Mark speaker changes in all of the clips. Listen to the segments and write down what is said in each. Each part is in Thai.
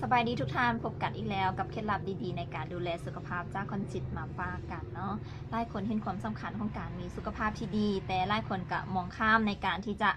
Speaker 1: สบายดีทุกท่านพบกันอีกแล้วกับเคล็ดลับดีๆในการดูแลสุขภาพจากคอนจิตมาฝากกันเนาะหลายคนเห็นความสำคัญของการมีสุขภาพที่ดีแต่หลายคนก็มองข้ามในการที่จะ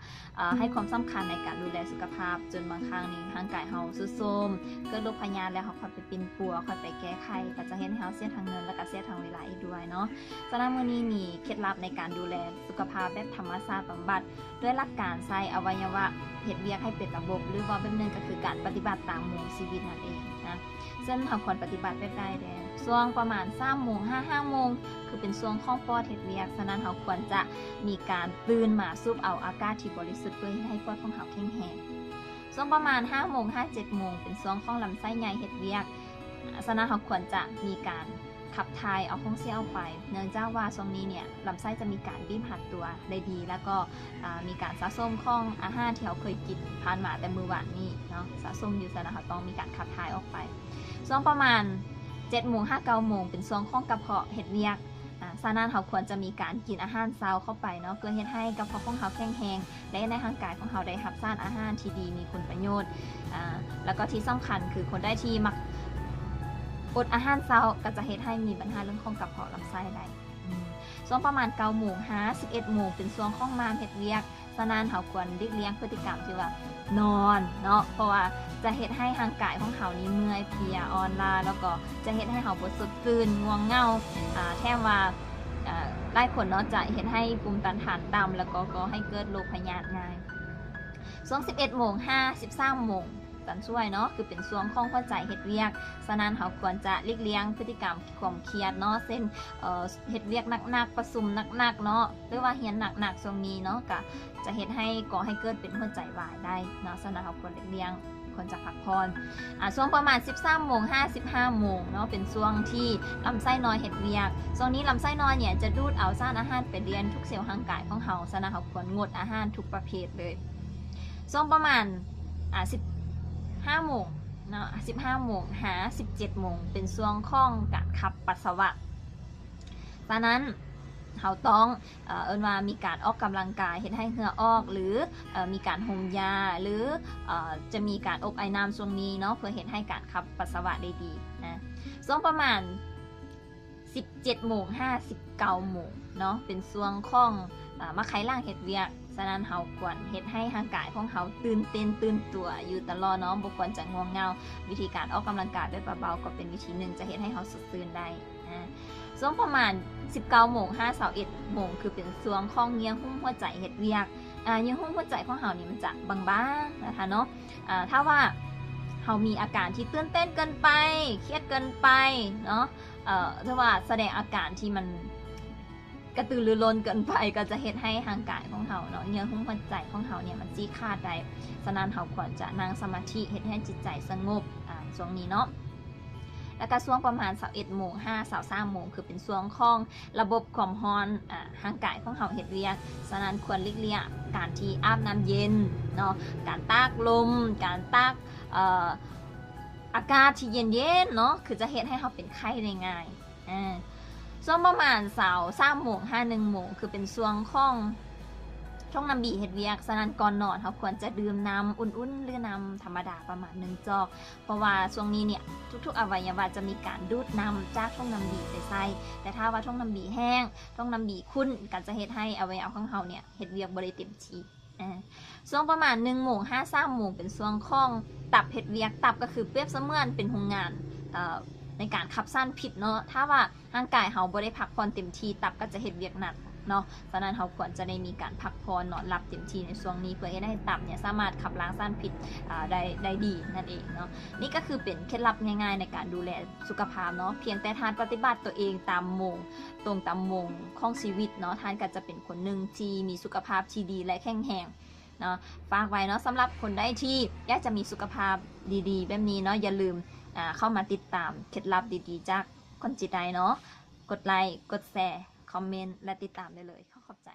Speaker 1: ให้ความสำคัญในการดูแลสุขภาพจนบางครั้งนี่ร่างกายเฮาทรุดโทรมเกิดโรคพยาธิแล้วเขาค่อยไปปินปัวค่อยไปแก้ไขก็จะเห็นให้เฮาเสียทางเงินและก็เสียทางเวลาอีกด้วยเนาะสำหรับมื้อนี้มีเคล็ดลับในการดูแลสุขภาพแบบธรรมชาติบำบัดด้วยหลักการใช้อวัยวะเฮ็ดเวียกให้เป็นระบบหรือว่าแบบนึงก็คือการปฏิบัติตามโมงชีวิตนั่นเองนะซึ่งเราควรปฏิบัติแบบใดแดงช่วงประมาณ3 โมง5 โมงคือเป็นช่วงข้องปอดเฮ็ดเวียกฉะนั้นเราควรจะมีการตื่นมาสูบเอาอากาศที่บริสุทธิ์เพื่อให้ปอดของเราแข็งแรงช่วงประมาณ5 โมง7 โมงเป็นช่วงข้องลำไส้ใหญ่เฮ็ดเวียกฉะนั้นเราควรจะมีการขับถ่ายเอาของเสียออกไปเนื่องจากว่าช่วงนี้เนี่ยลำไส้จะมีการบีบหัดตัวได้ดีแล้วก็มีการสะสมของอาหารที่เราเคยกินผ่านมาแต่มื้อวานนี้เนาะสะสมอยู่ฉะนั้นเราต้องมีการขับถ่ายออกไปช่วงประมาณ7 โมง9 โมงเป็นช่วงของกระเพาะเฮ็ดเวียกฉะนั้นเราควรจะมีการกินอาหารเช้าเข้าไปเนาะเพื่อเฮ็ดให้กระเพาะของเราแข็งแรงและในร่างกายของเราได้รับสารอาหารที่ดีมีคุณประโยชน์แล้วก็ที่สำคัญคือคนได้ที่มักอดอาหารเช้าก็จะเฮ็ดให้มีปัญหาเรื่องของกระเพาะลำไส้ได้ช่วงประมาณ9 โมง11 โมงเป็นช่วงของมามเฮ็ดเวียกฉะนั้นเราควรหลีกเลี่ยงพฤติกรรมที่ว่านอนเนาะเพราะว่าจะเฮ็ดให้ร่างกายของเรานี้เมื่อยเพลียอ่อนล้าแล้วก็จะเฮ็ดให้เราบ่สดชื่นง่วงเหงาแถมว่าหลายคนเนาะจะเฮ็ดให้ภูมิต้านทานต่ำแล้วก็ก่อให้เกิดโรคพยาธิง่ายช่วง11 โมง13 โมงตันช่วยเนาะคือเป็นช่วงของหัวใจเฮ็ดเวียกฉะนั้นเราควรจะหลีกเลี่ยงพฤติกรรมความเครียดเนาะเช่นเฮ็ดเวียกหนักๆประชุมหนักๆเนาะหรือว่าเรียนหนักๆช่วงนี้เนาะก็จะเฮ็ดให้ก่อให้เกิดเป็นหัวใจวายได้เนาะฉะนั้นเราควรหลีกเลี่ยงควรจะพักผ่อนช่วงประมาณ13 โมง15 โมงเนาะเป็นช่วงที่ลำไส้น้อยเฮ็ดเวียกช่วงนี้ลำไส้น้อยเนี่ยจะดูดเอาสารอาหารไปเลี้ยงทุกเซลล์ร่างกายของเราฉะนั้นเราควรงดอาหารทุกประเภทเลยช่วงประมาณ15 โมงเนาะ15 โมง17 โมงเป็นช่วงของการขับปัสสาวะฉะนั้นเราต้องว่ามีการออกกำลังกายเฮ็ดให้เหงื่อออกหรือมีการห่มยาหรือจะมีการอบไอน้ำช่วงนี้เนาะเพื่อเฮ็ดให้การขับปัสสาวะได้ดีนะช่วงประมาณ17 โมง59 โมงเนาะเป็นช่วงของมาไขล่างเฮ็ดเวียกฉะนั้นเราควรเฮ็ดให้ร่างกายของเราตื่นเต้นตื่นตัวอยู่ตลอดเนาะบ่ควรจะง่วงเหงาวิธีการออกกำลังกายแบบเบาๆก็เป็นวิธีหนึ่งจะเฮ็ดให้เราสดชื่นได้ช่วงประมาณ19 โมง21 โมงคือเป็นช่วงของเยื่อหุ้มหัวใจเฮ็ดเวียกเยื่อหุ้มหัวใจของเรานี่มันจะบางๆนะคะเนาะถ้าว่าเรามีอาการที่ตื่นเต้นเกินไปเครียดเกินไปเนาะถ้าว่าแสดงอาการที่มันกระตือรือร้นเกินไปก็จะเฮ็ดให้ร่างกายของเราเนาะเนื้อหุ้มหัวใจของเราเนี่ยมันจี้ขาดได้ฉะนั้นเราควรจะนั่งสมาธิเฮ็ดให้จิตใจสงบช่วงนี้เนาะแล้วก็ช่วงประมาณ21 โมง23 โมงคือเป็นช่วงของระบบความร้อนร่างกายของเราเฮ็ดเวียกฉะนั้นควรหลีกเลี่ยงการที่อาบน้ำเย็นเนาะการตากลมการตากอากาศที่เย็นๆเนาะคือจะเฮ็ดให้เราเป็นไข้ได้ง่ายช่วงประมาณ3 โมง1 โมงคือเป็นช่วงของช่องน้ำบีเฮ็ดเวียกฉะนั้นก่อนนอนเราควรจะดื่มน้ำอุ่นๆหรือน้ำธรรมดาประมาณ1 จอกเพราะว่าช่วงนี้เนี่ยทุกๆอวัยวะจะมีการดูดน้ำจากช่องน้ำบีไปใส่แต่ถ้าว่าช่องน้ำบีแห้งช่องน้ำบีขุ่นก็จะเฮ็ดให้อวัยวะของเราเนี่ยเฮ็ดเวียกบ่ได้เต็มที่ช่วงประมาณ1 โมง3 โมงเป็นช่วงของตับเฮ็ดเวียกตับก็คือเปรียบเสมือนเป็นโรงงานในการขับสารพิษเนาะถ้าว่าร่างกายเราบ่ได้พักผ่อนเต็มที่ตับก็จะเฮ็ดเวียกหนักเนาะฉะนั้นเราควรจะได้มีการพักผ่อนนอนหลับเต็มที่ในช่วงนี้เพื่อให้ตับเนี่ยสามารถขับล้างสารพิษได้ดีนั่นเองเนาะนี่ก็คือเป็นเคล็ดลับง่ายๆในการดูแลสุขภาพเนาะเพียงแต่ทานปฏิบัติตัวเองตามโมงตรงตามโมงของชีวิตเนาะทานก็จะเป็นคนหนึ่งที่มีสุขภาพที่ดีและแข็งแรงเนาะฝากไว้เนาะสำหรับคนได้ที่อยากจะมีสุขภาพดีๆแบบนี้เนาะอย่าลืมเข้ามาติดตามเคล็ดลับดีๆจากคนจิตใจเนาะกดไลค์กดแชร์คอมเมนต์และติดตามได้เลยขอบใจ